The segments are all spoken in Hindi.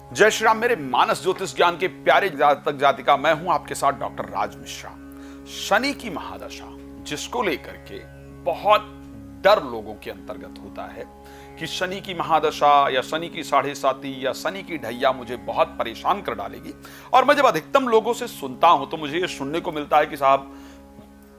जय श्री राम। मेरे मानस ज्योतिष ज्ञान के प्यारे जातक जातिका, मैं हूं आपके साथ डॉक्टर राज मिश्रा। शनि की महादशा, जिसको लेकर के बहुत डर लोगों के अंतर्गत होता है कि शनि की महादशा या शनि की साढ़े साती या शनि की ढैया मुझे बहुत परेशान कर डालेगी। और मैं जब अधिकतम लोगों से सुनता हूं तो मुझे ये सुनने को मिलता है कि साहब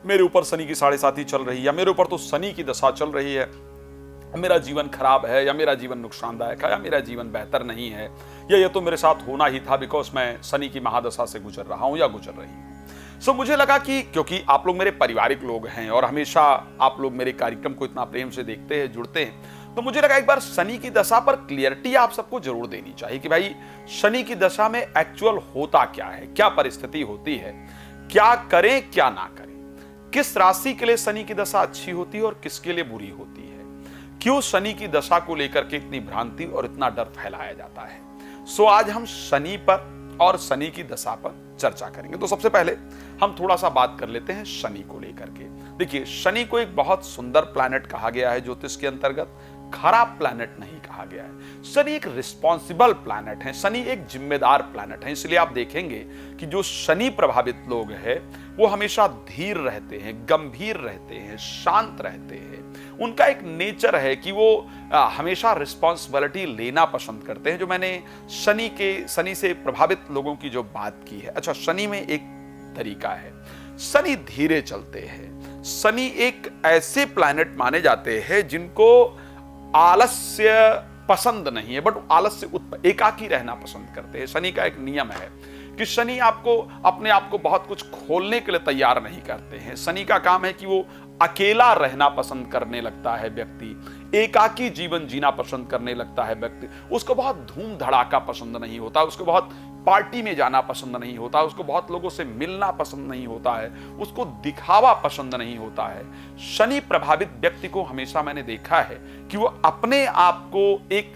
मेरे ऊपर शनि की साढ़े साती चल रही है, या मेरे ऊपर तो शनि की दशा चल रही है, मेरा जीवन खराब है, या मेरा जीवन नुकसानदायक है, या मेरा जीवन बेहतर नहीं है, या ये तो मेरे साथ होना ही था बिकॉज मैं शनि की महादशा से गुजर रहा हूं या गुजर रही हूं। मुझे लगा कि क्योंकि आप लोग मेरे पारिवारिक लोग हैं और हमेशा आप लोग मेरे कार्यक्रम को इतना प्रेम से देखते हैं, जुड़ते हैं, तो मुझे लगा एक बार शनि की दशा पर क्लियरिटी आप सबको जरूर देनी चाहिए कि भाई शनि की दशा में एक्चुअल होता क्या है, क्या परिस्थिति होती है, क्या करें क्या ना करें, किस राशि के लिए शनि की दशा अच्छी होती है और किसके लिए बुरी होती है, क्यों शनि की दशा को लेकर के इतनी भ्रांति और इतना डर फैलाया जाता है। आज हम शनि पर और शनि की दशा पर चर्चा करेंगे। तो सबसे पहले हम थोड़ा सा बात कर लेते हैं शनि को लेकर के। देखिए, शनि को एक बहुत सुंदर प्लैनेट कहा गया है ज्योतिष के अंतर्गत, खराब प्लैनेट नहीं कहा गया है। शनि एक रिस्पॉन्सिबल प्लैनेट है, शनि एक जिम्मेदार प्लैनेट है। इसलिए आप देखेंगे कि जो शनि प्रभावित लोग हैं वो हमेशा धीर रहते हैं, गंभीर रहते हैं, शांत रहते हैं। उनका एक नेचर है कि वो हमेशा रिस्पॉन्सिबिलिटी लेना पसंद करते हैं। जो मैंने शनि से प्रभावित लोगों की जो बात की है, अच्छा, शनि में एक तरीका है, शनि धीरे चलते हैं। शनि एक ऐसे प्लैनेट माने जाते हैं जिनको आलस्य पसंद नहीं है, बट आलस्य एकाकी रहना पसंद करते हैं। शनि का एक नियम है कि शनि आपको अपने आप को बहुत कुछ खोलने के लिए तैयार नहीं करते हैं। शनि का काम है कि वो अकेला रहना पसंद करने लगता है व्यक्ति, एकाकी जीवन जीना पसंद करने लगता है व्यक्ति। उसको बहुत धूम धड़ाका पसंद नहीं होता, उसको बहुत पार्टी में जाना पसंद नहीं होता, उसको बहुत लोगों से मिलना पसंद नहीं होता है, उसको दिखावा पसंद नहीं होता है। शनि प्रभावित व्यक्ति को हमेशा मैंने देखा है कि वो अपने आप को एक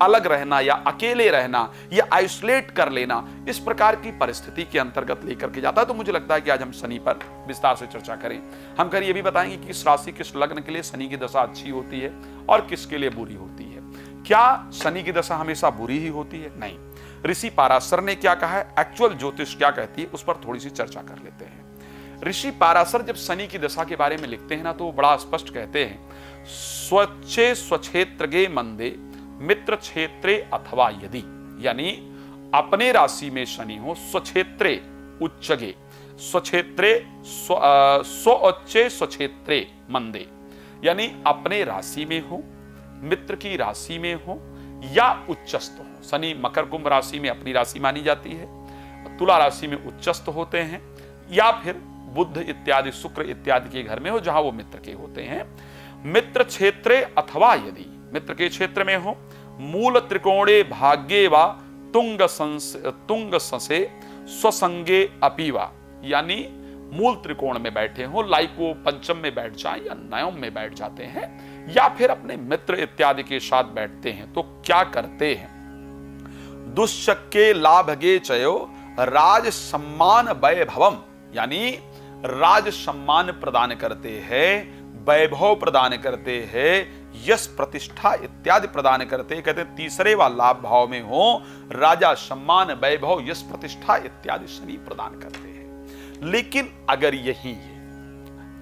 अलग रहना या अकेले रहना या आइसोलेट कर लेना, इस प्रकार की परिस्थिति के अंतर्गत लेकर के जाता है। तो मुझे लगता है कि आज हम शनि पर विस्तार से चर्चा करें। हम ये भी बताएंगे कि किस राशि किस लग्न के लिए शनि की दशा अच्छी होती है और किसके लिए बुरी होती है। क्या शनि की दशा हमेशा बुरी ही होती है? नहीं। ऋषि पाराशर ने क्या कहा है, एक्चुअल ज्योतिष क्या कहती है, उस पर थोड़ी सी चर्चा कर लेते हैं। ऋषि पाराशर जब शनि की दशा के बारे में लिखते हैं ना, तो वो बड़ा स्पष्ट कहते हैं, स्वच्छे स्वक्षेत्रगे मंदे मित्र क्षेत्रे अथवा यदि, यानी अपने राशि में शनि हो, स्वक्षेत्रे उच्चगे, स्वक्षेत्रे स्वोच्चे स्वक्षेत्रे मंदे, यानी अपने राशि में हो, मित्र की राशि में हो या उच्चस्थ हो। शनि मकर कुंभ राशि में अपनी राशि मानी जाती है, तुला राशि में उच्चस्थ होते हैं, या फिर बुध इत्यादि शुक्र इत्यादि के घर में हो जहां वो मित्र के होते हैं। मित्र क्षेत्रे अथवा यदि मित्र के क्षेत्र में हो, मूल त्रिकोणे भाग्ये वा तुंग ससे स्वसंगे अपीवा, यानी मूल त्रिकोण में बैठे हो, लाइक वो पंचम में बैठ जाए या नवम में बैठ जाते हैं, या फिर अपने मित्र इत्यादि के साथ बैठते हैं, तो क्या करते हैं? दुष्चक्के लाभगे चयो राज सम्मान वैभवम, यानी राज सम्मान प्रदान करते हैं, वैभव प्रदान करते हैं, यश प्रतिष्ठा इत्यादि प्रदान करते हैं। कहते हैं तीसरे व लाभ भाव में हो, राजा सम्मान वैभव यश प्रतिष्ठा इत्यादि शनि प्रदान करते हैं। लेकिन अगर यही है,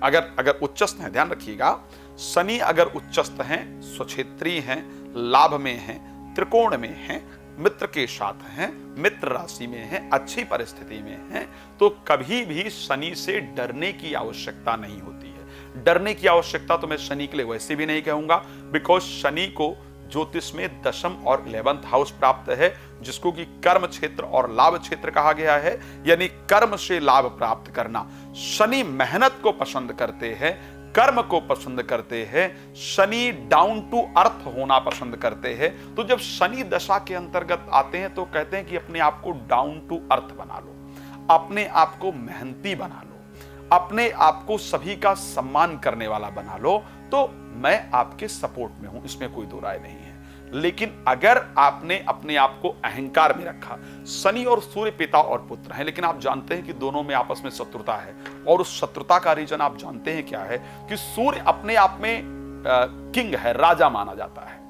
अगर उच्चस्थ है, ध्यान रखिएगा, शनि अगर उच्चस्थ हैं, स्वक्षेत्री हैं, लाभ में हैं, त्रिकोण में हैं, मित्र के साथ हैं, मित्र राशि में हैं, अच्छी परिस्थिति में हैं, तो कभी भी शनि से डरने की आवश्यकता नहीं होती है। डरने की आवश्यकता तो मैं शनि के लिए वैसे भी नहीं कहूंगा, बिकॉज शनि को ज्योतिष में दशम और 11th हाउस प्राप्त है, जिसको कि कर्म क्षेत्र और लाभ क्षेत्र कहा गया है, यानी कर्म से लाभ प्राप्त करना। शनि मेहनत को पसंद करते हैं, कर्म को पसंद करते हैं, शनि डाउन टू अर्थ होना पसंद करते हैं। तो जब शनि दशा के अंतर्गत आते हैं तो कहते हैं कि अपने आप को डाउन टू अर्थ बना लो, अपने आप को मेहनती बना लो, अपने आप को सभी का सम्मान करने वाला बना लो, तो मैं आपके सपोर्ट में हूं, इसमें कोई दो राय नहीं है। लेकिन अगर आपने अपने आप को अहंकार में रखा, शनि और सूर्य पिता और पुत्र हैं, लेकिन आप जानते हैं कि दोनों में आपस में शत्रुता है, और उस शत्रुता का रीजन आप जानते हैं क्या है, कि सूर्य अपने आप में किंग है, राजा माना जाता है।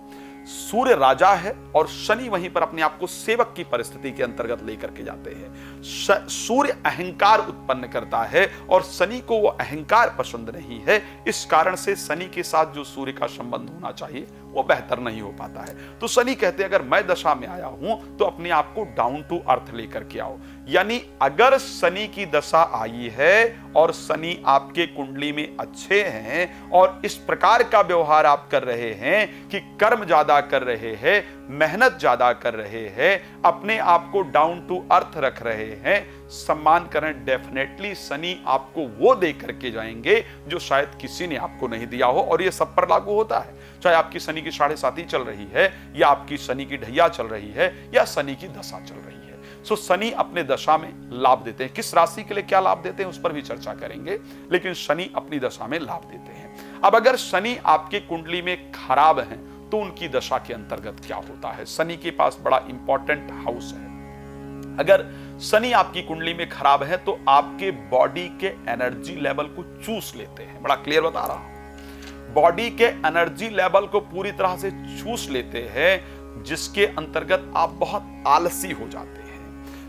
सूर्य राजा है और शनि वहीं पर अपने आप को सेवक की परिस्थिति के अंतर्गत लेकर के जाते हैं। सूर्य अहंकार उत्पन्न करता है और शनि को वो अहंकार पसंद नहीं है। इस कारण से शनि के साथ जो सूर्य का संबंध होना चाहिए वो बेहतर नहीं हो पाता है। तो शनि कहते हैं अगर मैं दशा में आया हूं तो अपने आप को डाउन टू अर्थ लेकर के आओ। यानी अगर शनि की दशा आई है और शनि आपके कुंडली में अच्छे हैं और इस प्रकार का व्यवहार आप कर रहे हैं कि कर्म ज्यादा कर रहे हैं, मेहनत ज्यादा कर रहे हैं, अपने आप को डाउन टू अर्थ रख रहे हैं, सम्मान करें, डेफिनेटली शनि आपको वो दे करके जाएंगे जो शायद किसी ने आपको नहीं दिया हो। और ये सब पर लागू होता है, चाहे आपकी शनि की 7.5 चल रही है या आपकी शनि की ढैया चल रही है या शनि की दशा चल रही है। सो शनि अपने दशा में लाभ देते हैं। किस राशि के लिए क्या लाभ देते हैं उस पर भी चर्चा करेंगे, लेकिन शनि अपनी दशा में लाभ देते हैं। अब अगर शनि आपके कुंडली में खराब है तो उनकी दशा के अंतर्गत क्या होता है। शनि के पास बड़ा इंपॉर्टेंट हाउस है। अगर शनि आपकी कुंडली में खराब है तो आपके बॉडी के एनर्जी लेवल को चूस लेते हैं। बड़ा क्लियर बता रहा हूं, बॉडी के एनर्जी लेवल को पूरी तरह से चूस लेते हैं, जिसके अंतर्गत आप बहुत आलसी हो जाते हैं,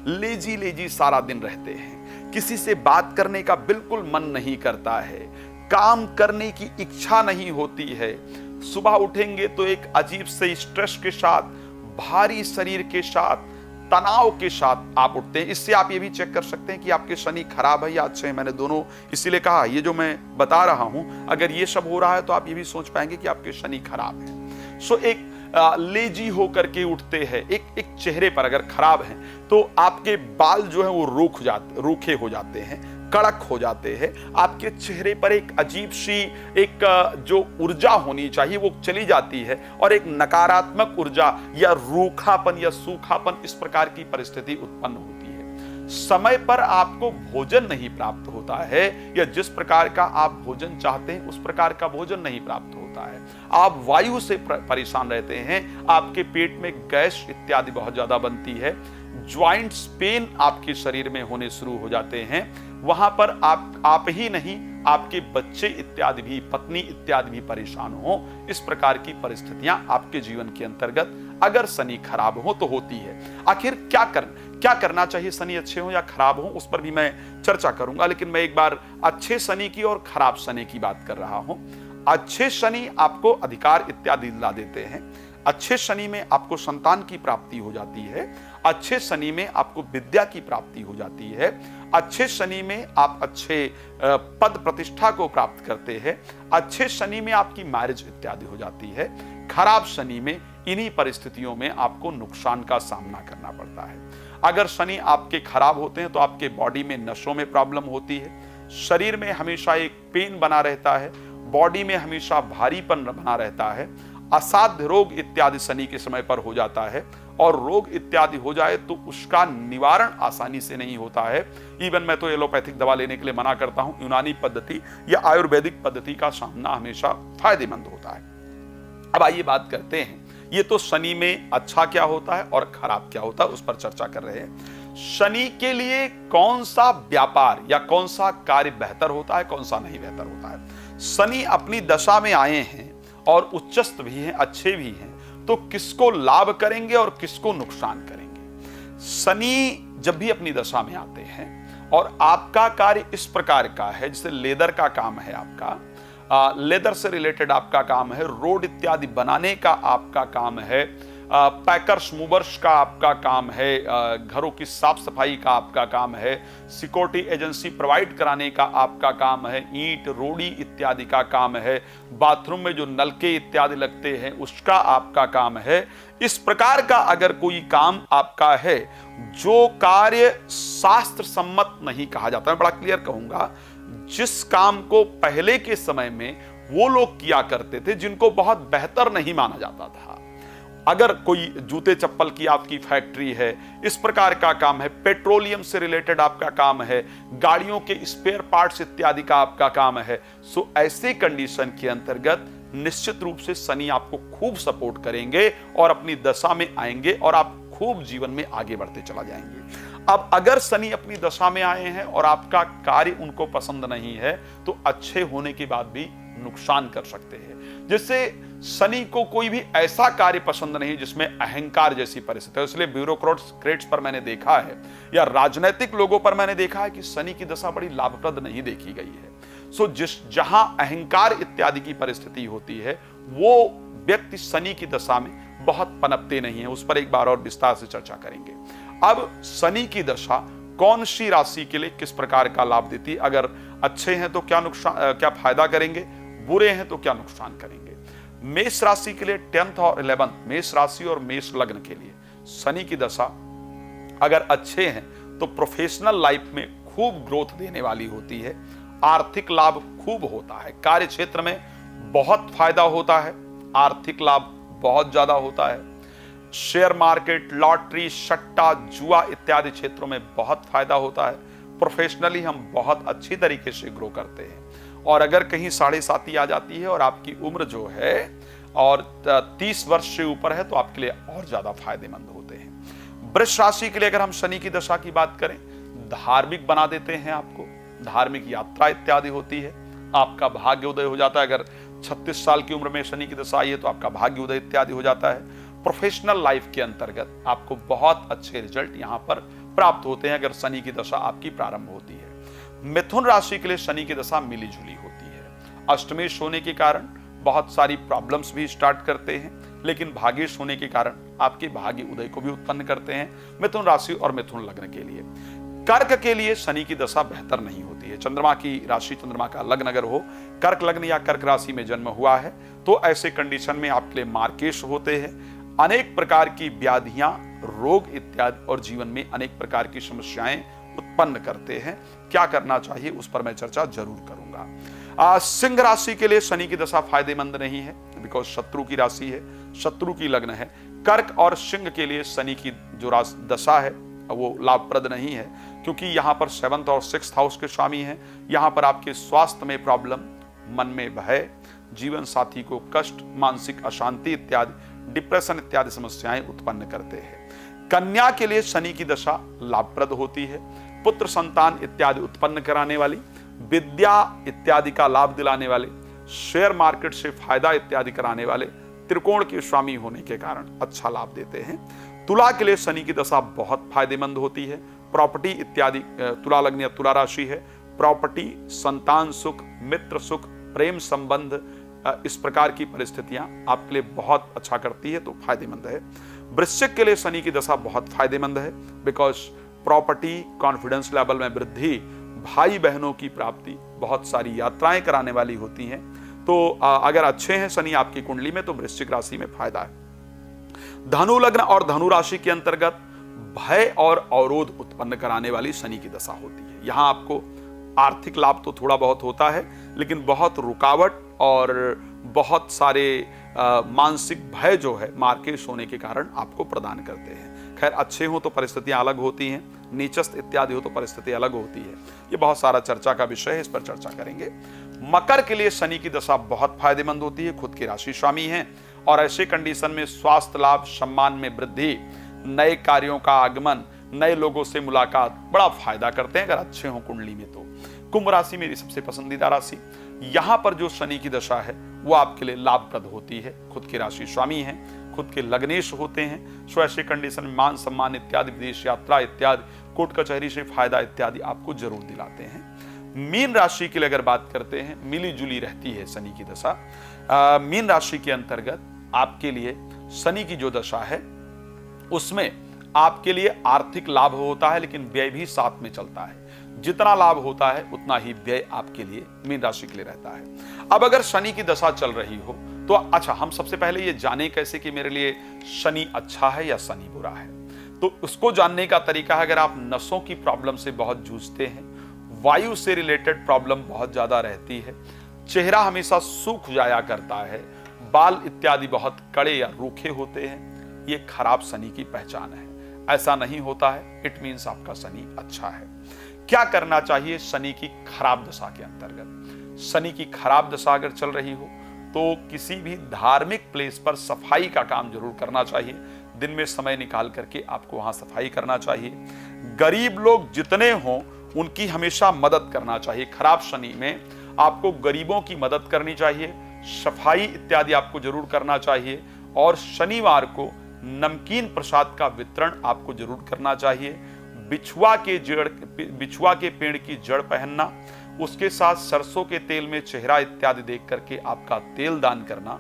लेजी लेजी सारा दिन रहते हैं, किसी से बात करने का बिल्कुल मन नहीं करता है, काम करने की इच्छा नहीं होती है, सुबह उठेंगे तो एक अजीब से स्ट्रेस के साथ, भारी शरीर के साथ, तनाव के साथ आप उठते हैं। इससे आप ये भी चेक कर सकते हैं कि आपके शनि खराब है या अच्छे हैं। मैंने दोनों इसीलिए कहा, ये जो मैं बता रहा हूं अगर ये सब हो रहा है तो आप ये भी सोच पाएंगे कि आपके शनि खराब है। सो एक लेजी होकर के उठते हैं, एक चेहरे पर अगर खराब है तो आपके बाल जो है वो रूखे हो जाते हैं, कड़क हो जाते हैं, आपके चेहरे पर एक अजीब सी एक जो ऊर्जा होनी चाहिए वो चली जाती है और एक नकारात्मक ऊर्जा या रूखापन या सूखापन इस प्रकार की परिस्थिति उत्पन्न होती है। समय पर आपको भोजन नहीं प्राप्त होता है या जिस प्रकार का आप भोजन चाहते हैं उस प्रकार का भोजन नहीं प्राप्त होता है। आप वायु से परेशान रहते हैं, आपके पेट में गैस इत्यादि बहुत ज्यादा बनती है, ज्वाइंट्स पेन आपके शरीर में होने शुरू हो जाते हैं। वहां पर आप ही नहीं आपके बच्चे इत्यादि भी, पत्नी इत्यादि भी परेशान हो। इस प्रकार की परिस्थितियां आपके जीवन के अंतर्गत अगर शनि खराब हो तो होती है। आखिर क्या करना चाहिए, शनि अच्छे हो या खराब हो, उस पर भी मैं चर्चा करूंगा, लेकिन मैं एक बार अच्छे शनि की और खराब शनि की बात कर रहा हूं। अच्छे शनि आपको अधिकार इत्यादि दिला देते हैं, अच्छे शनि में आपको संतान की प्राप्ति हो जाती है, अच्छे शनि में आपको विद्या की प्राप्ति हो जाती है, अच्छे शनि में आप अच्छे पद प्रतिष्ठा को प्राप्त करते हैं, अच्छे शनि में आपकी मैरिज इत्यादि हो जाती है। खराब शनि में इन्हीं परिस्थितियों में आपको नुकसान का सामना करना पड़ता है। अगर शनि आपके खराब होते हैं तो आपके बॉडी में नसों में प्रॉब्लम होती है, शरीर में हमेशा एक पेन बना रहता है, बॉडी में हमेशा भारीपन बना रहता है, असाध्य रोग इत्यादि शनि के समय पर हो जाता है और रोग इत्यादि हो जाए तो उसका निवारण आसानी से नहीं होता है। इवन मैं तो एलोपैथिक दवा लेने के लिए मना करता हूं, यूनानी पद्धति या आयुर्वेदिक पद्धति का सामना हमेशा फायदेमंद होता है। अब आइए बात करते हैं, ये तो शनि में अच्छा क्या होता है और खराब क्या होता है उस पर चर्चा कर रहे हैं। शनि के लिए कौन सा व्यापार या कौन सा कार्य बेहतर होता है, कौन सा नहीं बेहतर होता है। शनि अपनी दशा में आए हैं और उच्चस्थ भी हैं, अच्छे भी हैं, तो किसको लाभ करेंगे और किसको नुकसान करेंगे। शनि जब भी अपनी दशा में आते हैं और आपका कार्य इस प्रकार का है, जैसे लेदर का काम है आपका, लेदर से रिलेटेड आपका काम है, रोड इत्यादि बनाने का आपका काम है, पैकर्स मूवर्स का आपका काम है, घरों की साफ सफाई का आपका काम है, सिक्योरिटी एजेंसी प्रोवाइड कराने का आपका काम है, ईंट रोड़ी इत्यादि का काम है, बाथरूम में जो नलके इत्यादि लगते हैं उसका आपका काम है। इस प्रकार का अगर कोई काम आपका है जो कार्य शास्त्र सम्मत नहीं कहा जाता, मैं बड़ा क्लियर कहूंगा, जिस काम को पहले के समय में वो लोग किया करते थे जिनको बहुत बेहतर नहीं माना जाता था। अगर कोई जूते चप्पल की आपकी फैक्ट्री है, इस प्रकार का काम है, पेट्रोलियम से रिलेटेड आपका काम है, गाड़ियों के स्पेयर पार्ट्स इत्यादि का आपका काम है, सो ऐसे कंडीशन के अंतर्गत निश्चित रूप से शनि आपको खूब सपोर्ट करेंगे और अपनी दशा में आएंगे और आप खूब जीवन में आगे बढ़ते चला जाएंगे। अब अगर शनि अपनी दशा में आए हैं और आपका कार्य उनको पसंद नहीं है तो अच्छे होने के बाद भी नुकसान कर सकते हैं। जैसे शनि को कोई भी ऐसा कार्य पसंद नहीं जिसमें अहंकार जैसी परिस्थिति है। इसलिए ब्यूरोक्रेट्स पर मैंने देखा है या राजनीतिक लोगों पर मैंने देखा है कि शनि की दशा बड़ी लाभप्रद नहीं देखी गई है। सो जहां अहंकार इत्यादि की परिस्थिति होती है वो व्यक्ति शनि की दशा में बहुत पनपते नहीं है। उस पर एक बार और विस्तार से चर्चा करेंगे। अब शनि की दशा कौन सी राशि के लिए किस प्रकार का लाभ देती है, अगर अच्छे हैं तो क्या फायदा करेंगे, बुरे हैं तो क्या नुकसान करेंगे। मेष राशि के लिए 10th और 11th, मेष राशि और मेष लग्न के लिए शनि की दशा अगर अच्छे हैं तो प्रोफेशनल लाइफ में खूब ग्रोथ देने वाली होती है, आर्थिक लाभ खूब होता है, कार्य क्षेत्र में बहुत फायदा होता है, आर्थिक लाभ बहुत ज्यादा होता है, शेयर मार्केट, लॉटरी, सट्टा, जुआ इत्यादि क्षेत्रों में बहुत फायदा होता है, प्रोफेशनली हम बहुत अच्छी तरीके से ग्रो करते हैं। और अगर कहीं 7.5 आ जाती है और आपकी उम्र जो है और 30 वर्ष से ऊपर है तो आपके लिए और ज्यादा फायदेमंद होते हैं। वृष राशि के लिए अगर हम शनि की दशा की बात करें, धार्मिक बना देते हैं आपको, धार्मिक यात्रा इत्यादि होती है, आपका भाग्य उदय हो जाता है। अगर 36 साल की उम्र में शनि की दशा आई है तो आपका भाग्य उदय इत्यादि हो जाता है। प्रोफेशनल लाइफ के अंतर्गत आपको बहुत अच्छे रिजल्ट यहां पर प्राप्त होते हैं अगर शनि की दशा आपकी प्रारंभ होती है। मिथुन राशि के लिए शनि की दशा मिली जुली होती है। अष्टमेश होने के कारण बहुत सारी प्रॉब्लम्स भी स्टार्ट करते हैं, लेकिन भाग्येश होने के कारण आपके भाग्य उदय को भी उत्पन्न करते हैं मिथुन राशि और मिथुन लग्न के लिए। कर्क के लिए शनि की दशा बेहतर नहीं होती है। चंद्रमा की राशि, चंद्रमा का लग्न अगर हो, कर्क लग्न या कर्क राशि में जन्म हुआ है तो ऐसे कंडीशन में आपके लिए मार्केश होते हैं, अनेक प्रकार की व्याधियां, रोग इत्यादि और जीवन में अनेक प्रकार की समस्याएं उत्पन्न करते हैं। क्या करना चाहिए उस पर मैं चर्चा जरूर करूंगा। सिंह राशि के लिए शनि की दशा फायदेमंद नहीं है, बिकॉज शत्रु की राशि है, शत्रु की लग्न है। कर्क और सिंह के लिए शनि की जो दशा है वो लाभप्रद नहीं है, क्योंकि यहाँ पर 7th और 6th हाउस के स्वामी हैं। यहाँ पर आपके स्वास्थ्य में प्रॉब्लम, मन में भय, जीवन साथी को कष्ट, मानसिक अशांति इत्यादि, डिप्रेशन इत्यादि समस्याएं उत्पन्न करते हैं। कन्या के लिए शनि की दशा लाभप्रद होती है, पुत्र संतान इत्यादि उत्पन्न कराने वाली, विद्या इत्यादि का लाभ दिलाने वाले, शेयर मार्केट से फायदा इत्यादि कराने वाले, त्रिकोण के स्वामी होने के कारण अच्छा लाभ देते हैं। तुला के लिए शनि की दशा बहुत फायदेमंद होती है, प्रॉपर्टी इत्यादि, तुला लग्न या तुला राशि है, प्रॉपर्टी, संतान सुख, मित्र सुख, प्रेम संबंध, इस प्रकार की परिस्थितियां आपके लिए बहुत अच्छा करती है तो फायदेमंद है। वृश्चिक के लिए शनि की दशा बहुत फायदेमंद है, बिकॉज प्रॉपर्टी, कॉन्फिडेंस लेवल में वृद्धि, भाई बहनों की प्राप्ति, बहुत सारी यात्राएं कराने वाली होती हैं। तो अगर अच्छे हैं शनि आपकी कुंडली में तो वृश्चिक राशि में फायदा है। धनु लग्न और धनु राशि के अंतर्गत भय और अवरोध उत्पन्न कराने वाली शनि की दशा होती है। यहां आपको आर्थिक लाभ तो थोड़ा बहुत होता है, लेकिन बहुत रुकावट और बहुत सारे मानसिक भय जो है मार्केश होने के कारण आपको प्रदान करते हैं। खैर, अच्छे हो तो परिस्थितियां अलग होती हैं, नीचस्थ इत्यादि हो तो परिस्थिति अलग होती है। ये बहुत सारा चर्चा का विषय है, इस पर चर्चा करेंगे। मकर के लिए शनि की दशा बहुत फायदेमंद होती है, खुद की राशि स्वामी है और ऐसे कंडीशन में स्वास्थ्य लाभ, सम्मान में वृद्धि, नए कार्यों का आगमन, नए लोगों से मुलाकात बड़ा फायदा करते हैं अगर अच्छे हों कुंडली में तो। कुंभ राशि मेरी सबसे पसंदीदा राशि, यहां पर जो शनि की दशा है वो आपके लिए लाभप्रद होती है। खुद की राशि स्वामी है, खुद के लग्नेश होते हैं, सो ऐसे कंडीशन में मान सम्मान इत्यादि, विदेश यात्रा इत्यादि, कोर्ट कचहरी से फायदा इत्यादि आपको जरूर दिलाते हैं। मीन राशि के लिए अगर बात करते हैं, मिली जुली रहती है शनि की दशा। मीन राशि के अंतर्गत आपके लिए शनि की जो दशा है उसमें आपके लिए आर्थिक लाभ होता है, लेकिन व्यय भी साथ में चलता है। जितना लाभ होता है उतना ही व्यय आपके लिए मीन राशि के लिए रहता है। अब अगर शनि की दशा चल रही हो तो अच्छा, हम सबसे पहले ये जाने कैसे कि मेरे लिए शनि अच्छा है या शनि बुरा है। तो उसको जानने का तरीका है, अगर आप नसों की प्रॉब्लम से बहुत जूझते हैं, वायु से रिलेटेड प्रॉब्लम बहुत ज्यादा रहती है, चेहरा हमेशा सूख जाया करता है, बाल इत्यादि बहुत कड़े या रूखे होते हैं, ये खराब शनि की पहचान है। ऐसा नहीं होता है, इट मीन्स आपका शनि अच्छा है। क्या करना चाहिए शनि की खराब दशा के अंतर्गत? शनि की खराब दशा अगर चल रही हो तो किसी भी धार्मिक प्लेस पर सफाई का काम जरूर करना चाहिए। दिन में समय निकाल करके आपको वहां सफाई करना चाहिए। गरीब लोग जितने हों उनकी हमेशा मदद करना चाहिए। खराब शनि में आपको गरीबों की मदद करनी चाहिए, सफाई इत्यादि आपको जरूर करना चाहिए। और शनिवार को नमकीन प्रसाद का वितरण आपको जरूर करना चाहिए। बिछुआ के पेड़ की जड़ पहनना, उसके साथ सरसों के तेल में चेहरा इत्यादि देख करके आपका तेल दान करना,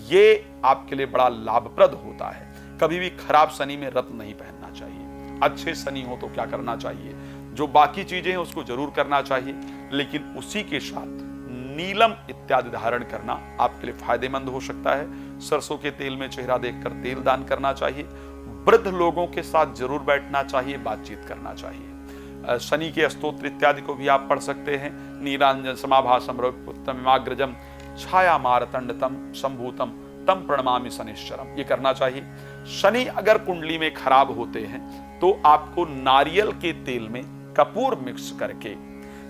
ये आपके लिए बड़ा लाभप्रद होता है। कभी भी खराब शनि में रत्न नहीं पहनना चाहिए। अच्छे शनि हो तो क्या करना चाहिए, जो बाकी चीजें हैं उसको जरूर करना चाहिए, लेकिन उसी के साथ नीलम इत्यादि धारण करना आपके लिए फायदेमंद हो सकता है। सरसों के तेल में चेहरा देखकर तेल दान करना चाहिए। वृद्ध लोगों के साथ जरूर बैठना चाहिए, बातचीत करना चाहिए। शनि के स्तोत्र इत्यादि को भी आप पढ़ सकते हैं। नीलांजन समाभासम रविपुत्रमिमाग्रजम छाया मारतंडतम संभूतम तम प्रणमामि शनिश्चरम, ये करना चाहिए। शनि अगर कुंडली में खराब होते हैं तो आपको नारियल के तेल में कपूर मिक्स करके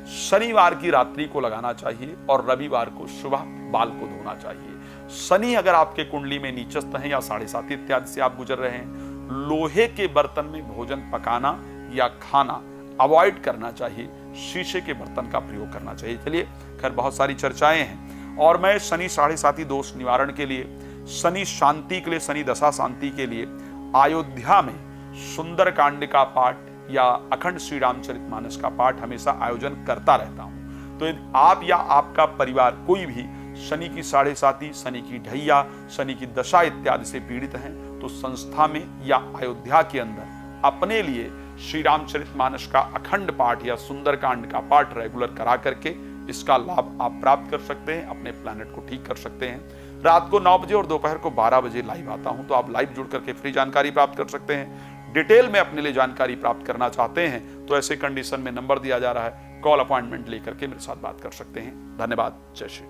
शनिवार की रात्रि को लगाना चाहिए और रविवार को सुबह बाल को धोना चाहिए। शनि अगर आपके कुंडली में नीचस्थ हैं या 7.5 इत्यादि से आप गुजर रहे हैं, लोहे के बर्तन में भोजन पकाना या खाना अवॉइड करना चाहिए। शीशे के बर्तन का प्रयोग करना चाहिए। चलिए, खैर बहुत सारी चर्चाएं हैं और मैं शनि 7.5 दोष निवारण के लिए, शनि शांति के लिए, शनि दशा शांति के लिए अयोध्या में सुंदरकांड का पाठ या अखंड श्री रामचरितमानस का पाठ हमेशा आयोजन करता रहता हूं। तो यदि आप या आपका परिवार कोई भी शनि की 7.5, शनि की ढैया, शनि की दशा इत्यादि से पीड़ित हैं तो संस्था में या अयोध्या के अंदर अपने लिए श्री रामचरितमानस का अखंड पाठ या सुंदरकांड का पाठ रेगुलर करा करके इसका लाभ आप प्राप्त कर सकते हैं, अपने प्लैनेट को ठीक कर सकते हैं। रात को 9 बजे और दोपहर को 12 बजे लाइव आता हूं, तो आप लाइव जुड़ करके फ्री जानकारी प्राप्त कर सकते हैं। डिटेल में अपने लिए जानकारी प्राप्त करना चाहते हैं तो ऐसे कंडीशन में नंबर दिया जा रहा है, कॉल अपॉइंटमेंट लेकर के मेरे साथ बात कर सकते हैं। धन्यवाद। जय श्री राम।